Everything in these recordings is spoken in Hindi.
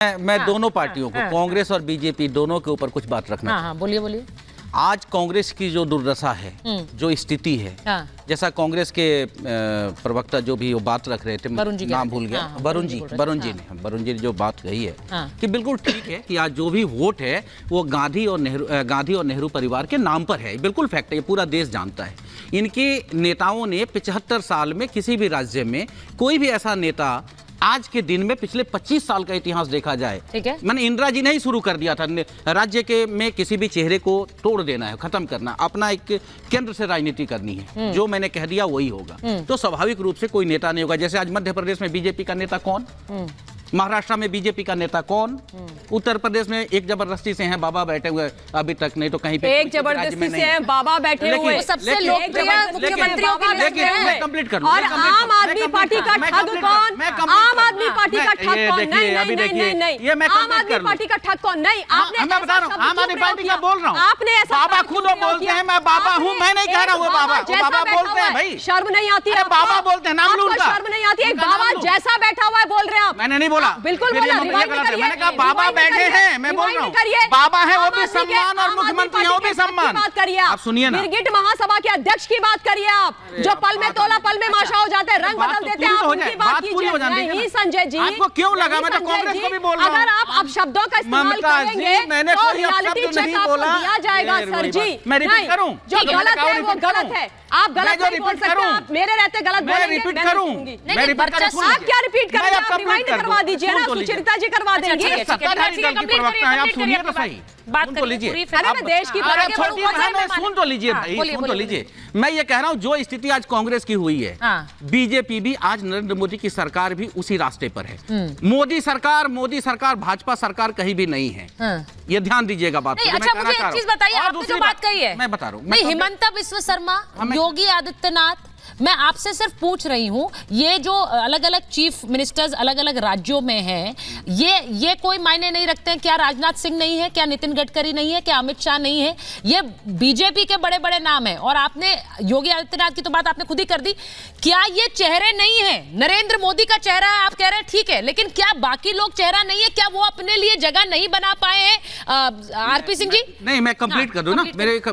मैं दोनों पार्टियों को, कांग्रेस और बीजेपी दोनों के ऊपर कुछ बात रखना हाँ, बोलिए बोलिए। आज कांग्रेस की जो दुर्दशा है, जो स्थिति है, जैसा कांग्रेस के प्रवक्ता जो भी वो बात रख रहे थे, नाम भूल गया, वरुण जी ने जो बात कही है कि बिल्कुल ठीक है कि आज जो भी वोट है वो गांधी और नेहरू परिवार के नाम पर है। बिल्कुल फैक्ट है, ये पूरा देश जानता है। इनके नेताओं ने 75 साल में किसी भी राज्य में कोई भी ऐसा नेता, आज के दिन में पिछले 25 साल का इतिहास देखा जाए, ठीक है, मैंने इंदिरा जी ने ही शुरू कर दिया था राज्य के में किसी भी चेहरे को तोड़ देना है, खत्म करना, अपना एक केंद्र से राजनीति करनी है। जो मैंने कह दिया वही होगा। तो स्वाभाविक रूप से कोई नेता नहीं होगा। जैसे आज मध्य प्रदेश में बीजेपी का नेता कौन, महाराष्ट्र में बीजेपी का नेता कौन, उत्तर प्रदेश में एक जबरदस्ती से हैं बाबा बैठे हुए, अभी तक नहीं तो कहीं पे एक जबरदस्ती से हैं बाबा बैठे हुए, सबसे लोकप्रिय मुख्यमंत्रियों की लिस्ट में। कंप्लीट कर और आम आदमी पार्टी का ठग कौन, आम आदमी पार्टी का ठग कौन, नहीं नहीं नहीं नहीं, आम आदमी पार्टी का ठग कौन, नहीं आपने, मैं बता रहा हूँ आम आदमी पार्टी का बोल रहा हूँ, आपने ऐसा, बाबा खुद बोलते हैं मैं बाबा हूँ, मैं नहीं कह रहा हूँ बाबा बोलते हैं भाई, शर्म नहीं आती है बाबा बोलते हैं, नाम लूट का, शर्म नहीं आती है, बाबा जैसा बैठा हुआ है बोल रहे हैं आप। मैंने नहीं बोला, बिल्कुल बोला, मैंने कहा बाबा बैठे हैं, मैं बोल रहा हूँ बाबा है वो भी सम्मान और मुख्यमंत्री है वो भी सम्मान। बात करिए आप सुनिए ना, गिरगिट महासभा के अध्यक्ष की बात करिए आप, जो पल में तोला पल में माशा हो जाते हैं, रंग बदल देते हैं, आप उनकी बात कीजिए। नहीं संजय जी, आपको क्यों लगा मैं तो कांग्रेस को भी बोल रहा हूं, अगर आप अब शब्दों का इस्तेमाल करेंगे तो रियलिटी चेक आपको दिया जाएगा सर जी। मैं रिपीट करूं, जो गलत है वो गलत है, आप गलत नहीं बोल सकते, आप मेरे रहते गलत बोलेंगे, मैं रिपीट करूं, आप क्या रिपीट करेंगे, आप रिवाइंड करवा दीजिए ना, सुचरिता जी करवा देंगे। बात तो लीजिए, देश की सुन तो लीजिए भाई, सुन तो लीजिए। मैं ये कह रहा हूँ जो स्थिति आज कांग्रेस की हुई है, बीजेपी भी आज नरेंद्र मोदी की सरकार भी उसी रास्ते पर है। मोदी सरकार भाजपा सरकार कहीं भी नहीं है, ये ध्यान दीजिएगा बात। अच्छा मुझे एक चीज बताइए, आपने जो बात कही है, मैं बता रहा हूँ, हिमंता बिस्वा शर्मा, योगी आदित्यनाथ, मैं आपसे सिर्फ पूछ रही हूं, ये जो अलग अलग चीफ मिनिस्टर्स अलग अलग राज्यों में हैं, ये कोई मायने नहीं रखते हैं? क्या राजनाथ सिंह नहीं है, क्या नितिन गडकरी नहीं है, क्या अमित शाह नहीं है? ये बीजेपी के बड़े बड़े नाम हैं। और आपने योगी आदित्यनाथ की तो बात आपने खुद ही कर दी, क्या ये चेहरे नहीं है? नरेंद्र मोदी का चेहरा है आप कह रहे हैं, ठीक है, लेकिन क्या बाकी लोग चेहरा नहीं है? क्या वो अपने लिए जगह नहीं बना पाए हैं? आरपी सिंह जी, नहीं मैं कंप्लीट कर दूं ना,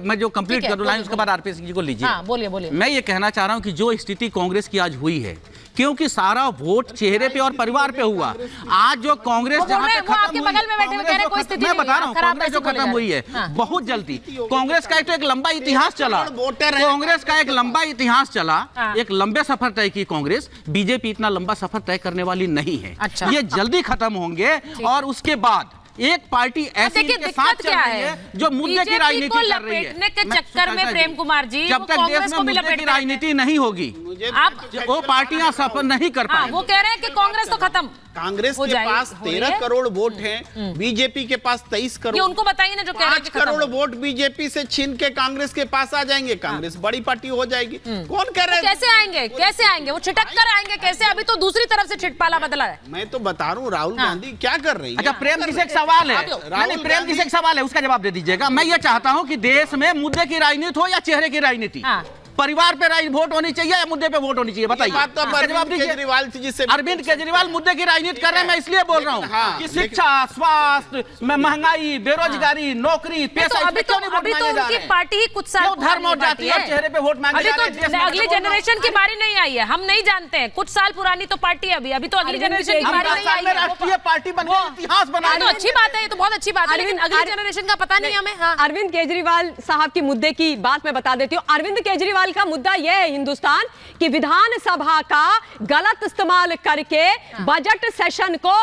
मैं जो कंप्लीट कर दूं लाइन, उसके बाद आरपी सिंह जी को लीजिए। बोलिए। मैं ये कहना चाह रहा हूं कि जो स्थिति कांग्रेस की आज हुई है, क्योंकि सारा वोट चेहरे पे और परिवार पे हुआ। आज जो कांग्रेस जहां पे खत्म हुई, मैं बता रहा हूँ कांग्रेस जो खत्म हुई है बहुत जल्दी। कांग्रेस का एक लंबा इतिहास चला, कांग्रेस का एक लंबा इतिहास चला, एक लंबे सफर तय की कांग्रेस। बीजेपी इतना लंबा सफर तय करने वाली नहीं है, ये जल्दी खत्म होंगे। और उसके बाद एक पार्टी ऐसी के साथ चल रही है जो मुद्दे की राजनीति कर रही है के चक्कर में। प्रेम कुमार जी, जब तक देश में मुद्दे की राजनीति नहीं होगी, आप वो पार्टियां सफल नहीं कर पाएंगी। वो कह रहे हैं कि कांग्रेस तो खत्म, कांग्रेस के पास 13 करोड़ वोट हैं, बीजेपी के पास 23 करोड़। उनको बताइए ना, जो 5 करोड़ वोट बीजेपी से छीन के कांग्रेस के पास आ जाएंगे, कांग्रेस बड़ी पार्टी हो जाएगी। कौन कह रहे हैं कैसे आएंगे? वो छिटक कर आएंगे कैसे? अभी तो दूसरी तरफ से छिटपाला बदला है। मैं तो बता रहा हूँ राहुल गांधी क्या कर रही है। अच्छा प्रेम जी से एक सवाल है, प्रेम जी से एक सवाल है, उसका जवाब दे दीजिएगा। मैं ये चाहता हूँ कि देश में मुद्दे की राजनीति हो या चेहरे की राजनीति, परिवार पे वोट होनी चाहिए या मुद्दे पे वोट होनी चाहिए, बताइए। जवाब दीजिए। अरविंद केजरीवाल मुद्दे की राजनीति कर रहे हैं, मैं इसलिए बोल रहा हूँ कि शिक्षा, स्वास्थ्य में महंगाई, बेरोजगारी, नौकरी, पैसा, अभी तो उनकी पार्टी ही कुछ साल धर्म और जाति और चेहरे पे वोट मांगे जा रहे हैं। अगली जनरेशन की बारी नहीं आई है, हम नहीं जानते हैं, कुछ साल पुरानी तो पार्टी अभी तो अगली जनरेशन की बारी नहीं आई है। राष्ट्रीय पार्टी बन गई, इतिहास बना, तो अच्छी बात है, ये तो बहुत अच्छी बात है, लेकिन अगली जनरेशन का पता नहीं हमें। अरविंद केजरीवाल साहब की मुद्दे की बात मैं बता देती हूँ। अरविंद केजरीवाल का मुद्दा यह है हिंदुस्तान की विधानसभा का गलत इस्तेमाल करके बजट सेशन को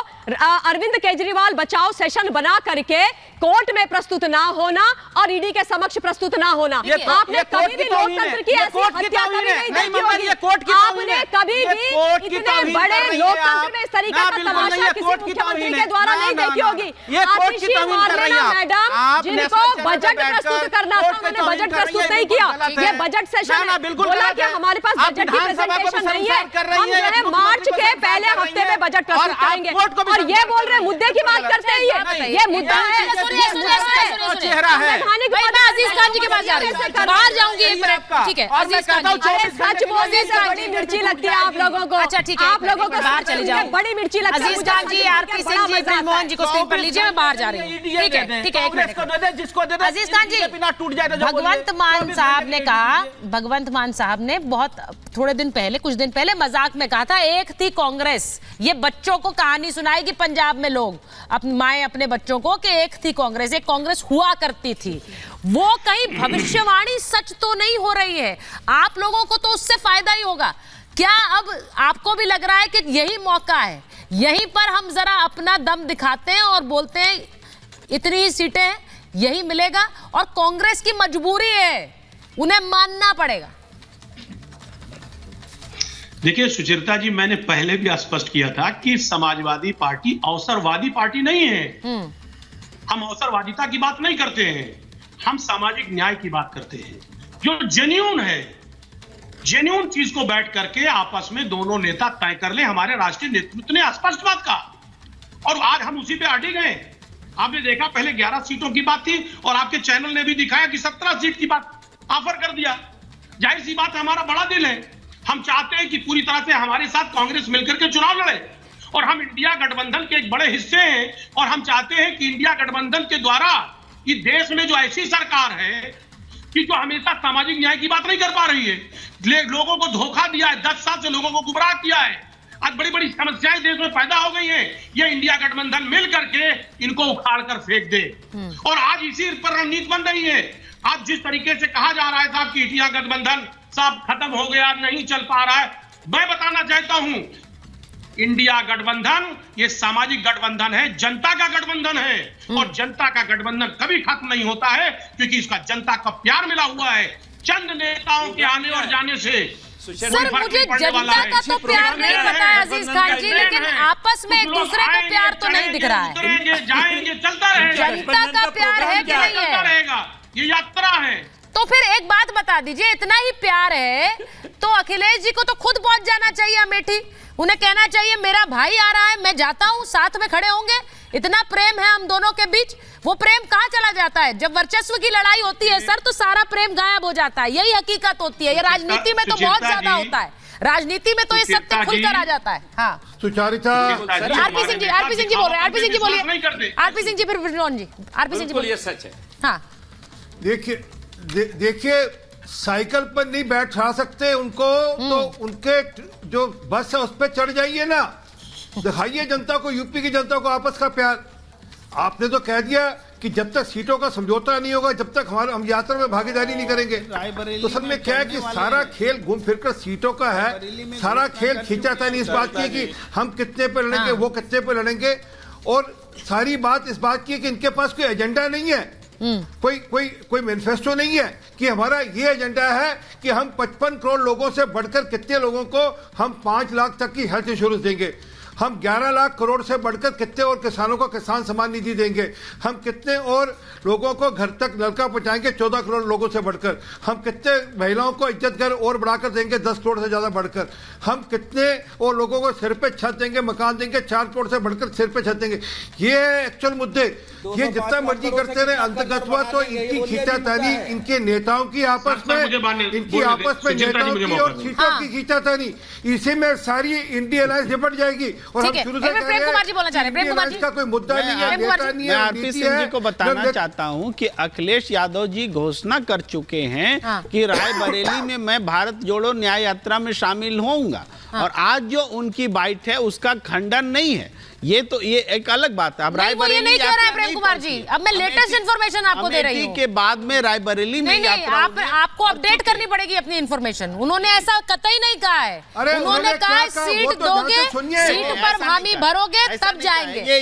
अरविंद केजरीवाल बचाओ सेशन बना करके कोर्ट में प्रस्तुत ना होना और ईडी के समक्ष प्रस्तुत ना होना। आपने कभी भी लोकतंत्र की ऐसी हत्या कभी नहीं देखी होगी। आपने कभी भी इतने बड़े लोकतंत्र में इस तरीके का तमाशा किसी मुख्यमंत्री के द्वारा नहीं देखी होगी। आतिशी मार्लेना मैडम, जिनको बजट प्रस्तुत करना था, उन्होंने बजट प्रस्तुत नहीं किया। ये बजट सेशन बोला कि हमारे पास बजट की प्रेजेंटेशन नहीं है, हम जो है मार्च के पहले हफ्ते में बजट प्रस्तुत करेंगे। और ये बोल रहे मुद्दे की बात करते हैं, ये मुद्दा है, चेहरा है। मैं अजीज खान जी के पास जा रही हूँ, बाहर जाऊंगी एक मिनट, ठीक है। अजीज खान जी, सच बोलने से बड़ी मिर्ची लगती है आप लोगों को। अच्छा ठीक है, आप लोगों को बाहर चली जाओ, बड़ी मिर्ची लगती है। अजीज खान जी, आरपी सिंह जी, ब्रिजमोहन जी को स्क्रीन पर लीजिए, मैं बाहर जा रही हूँ, ठीक है ठीक है। अजीज खान जी, भगवंत मान साहब ने कहा, भगवंत मान साहब ने बहुत थोड़े दिन पहले, कुछ दिन पहले मजाक में कहा था, एक थी कांग्रेस, ये बच्चों को कहानी सुनाएगी पंजाब में लोग, अपनी माएं अपने बच्चों को, कि एक थी कांग्रेस, एक कांग्रेस हुआ करती थी। वो कहीं भविष्यवाणी सच तो नहीं हो रही है, आप लोगों को तो उससे फायदा ही होगा क्या? अब आपको भी लग रहा है कि यही मौका है, यहीं पर हम जरा अपना दम दिखाते हैं और बोलते हैं इतनी ही सीटें हैं, यही मिलेगा, और कांग्रेस की मजबूरी है, उन्हें मानना पड़ेगा। देखिए सुचरिता जी, मैंने पहले भी स्पष्ट किया था कि समाजवादी पार्टी अवसरवादी पार्टी नहीं है। हम अवसरवादिता की बात नहीं करते हैं, हम सामाजिक न्याय की बात करते हैं, जो जेन्युइन है। जेन्युइन चीज को बैठ करके आपस में दोनों नेता तय कर ले। हमारे राष्ट्रीय नेतृत्व ने स्पष्ट बात कहा और आज हम उसी पे अड़े गए। आपने देखा पहले 11 सीटों की बात थी और आपके चैनल ने भी दिखाया कि 17 सीट की बात ऑफर कर दिया। जाहिर सी बात है, हमारा बड़ा दिल है, हम चाहते हैं कि पूरी तरह से हमारे साथ कांग्रेस मिलकर के चुनाव लड़े और हम इंडिया गठबंधन के एक बड़े हिस्से हैं और हम चाहते हैं कि इंडिया गठबंधन के द्वारा इस देश में जो ऐसी सरकार है कि जो हमेशा सामाजिक न्याय की बात नहीं कर पा रही है, लोगों को धोखा दिया है, 10 साल से लोगों को गुमराह किया है, आज बड़ी बड़ी समस्याएं देश में पैदा हो गई हैं, ये इंडिया गठबंधन मिल करके इनको उखाड़ कर फेंक दे। और आज इसी पर रणनीति बन रही है। आज जिस तरीके से कहा जा रहा है साहब कि इंडिया गठबंधन सब खत्म हो गया, नहीं चल पा रहा है, मैं बताना चाहता हूं इंडिया गठबंधन ये सामाजिक गठबंधन है, जनता का गठबंधन है और जनता का गठबंधन कभी खत्म नहीं होता है क्योंकि इसका जनता का प्यार मिला हुआ है। चंद नेताओं के आने और जाने से सर मुझे जनता का तो प्यार नहीं पता है अजीज खान जी, लेकिन आपस में एक दूसरे का प्यार तो नहीं दिख रहा है। जाएंगे चलता रहेगा, जनता का प्यार है कि नहीं है, रहेगा, ये यात्रा है। तो फिर एक बात बता दीजिए, इतना ही प्यार है तो अखिलेश जी को तो खुद पहुंच जाना चाहिए अमेठी, उन्हें कहना चाहिए मेरा भाई आ रहा है, मैं जाता हूं, साथ में खड़े होंगे। इतना प्रेम है हम दोनों के बीच, वो प्रेम कहां चला जाता है? जब वर्चस्व की लड़ाई होती है सर, तो सारा प्रेम गायब हो जाता है, यही हकीकत होती है। ये राजनीति में तो बहुत ज्यादा होता है, राजनीति में तो ये सत्य खुलकर आ जाता है। हाँ सुचारिता, आरपी सिंह जी बोल रहे हैं, आरपी सिंह जी बोलिए, आरपी सिंह जी, फिर ब्रिजमोहन जी, आरपी सिंह जी बोलिए। सच है। हाँ देखिए साइकिल पर नहीं बैठा सकते उनको, तो उनके जो बस है उस पर चढ़ जाइए ना, दिखाइए जनता को, यूपी की जनता को आपस का प्यार। आपने तो कह दिया कि जब तक सीटों का समझौता नहीं होगा, जब तक हम यात्रा में भागीदारी नहीं करेंगे। तो सब में क्या है कि सारा खेल घूम फिरकर सीटों का है, सारा खेल खींचाता नहीं इस बात की कि हम कितने पे लड़ेंगे, वो कितने पे लड़ेंगे, और सारी बात इस बात की कि इनके पास कोई एजेंडा नहीं है, कोई मैनिफेस्टो नहीं है कि हमारा ये एजेंडा है कि हम 55 करोड़ लोगों से बढ़कर कितने लोगों को हम 5 लाख तक की हेल्थ इंश्योरेंस देंगे, हम 11 लाख करोड़ से बढ़कर कितने और किसानों को किसान सम्मान निधि देंगे, हम कितने और लोगों को घर तक नलका पहुंचाएंगे 14 करोड़ लोगों से बढ़कर, हम कितने महिलाओं को इज्जत घर और बढ़ाकर देंगे 10 करोड़ से ज्यादा बढ़कर, हम कितने और लोगों को सिर पे छत देंगे, मकान देंगे 4 करोड़ से बढ़कर सिर पे छत देंगे। ये है एक्चुअल मुद्दे। ये जितना मर्जी करते रहे, अंतर्गतवा तो इनकी खींचातानी इनके नेताओं की आपस में, इनकी आपस में नेताओं की और सीटों की खींचातानी, इसी में सारी इंडिया अलायंस निपट जाएगी। और हम शुरू से प्रेम कुमार जी बोलना चाह रहे हैं, प्रेम कुमार जी का कोई मुद्दा नहीं है, नेता नहीं है। मैं आरपी सिंह जी को बताना चाहता हूं कि अखिलेश यादव जी घोषणा कर चुके हैं कि रायबरेली में मैं भारत जोड़ो न्याय यात्रा में शामिल होऊंगा, और आज जो उनकी बाइट है उसका खंडन नहीं है, ये तो ये एक अलग बात है। अब रायबरेली नहीं कह रहा है प्रेम कुमार जी, अब मैं लेटेस्ट इंफॉर्मेशन आपको दे रही हूं के बाद में रायबरेली में यात्रा आपको अपडेट करनी पड़ेगी अपनी इंफॉर्मेशन। उन्होंने ऐसा कतई नहीं कहा है, उन्होंने कहा सीट दोगे, सीट पर हामी भरोगे तब जाएंगे।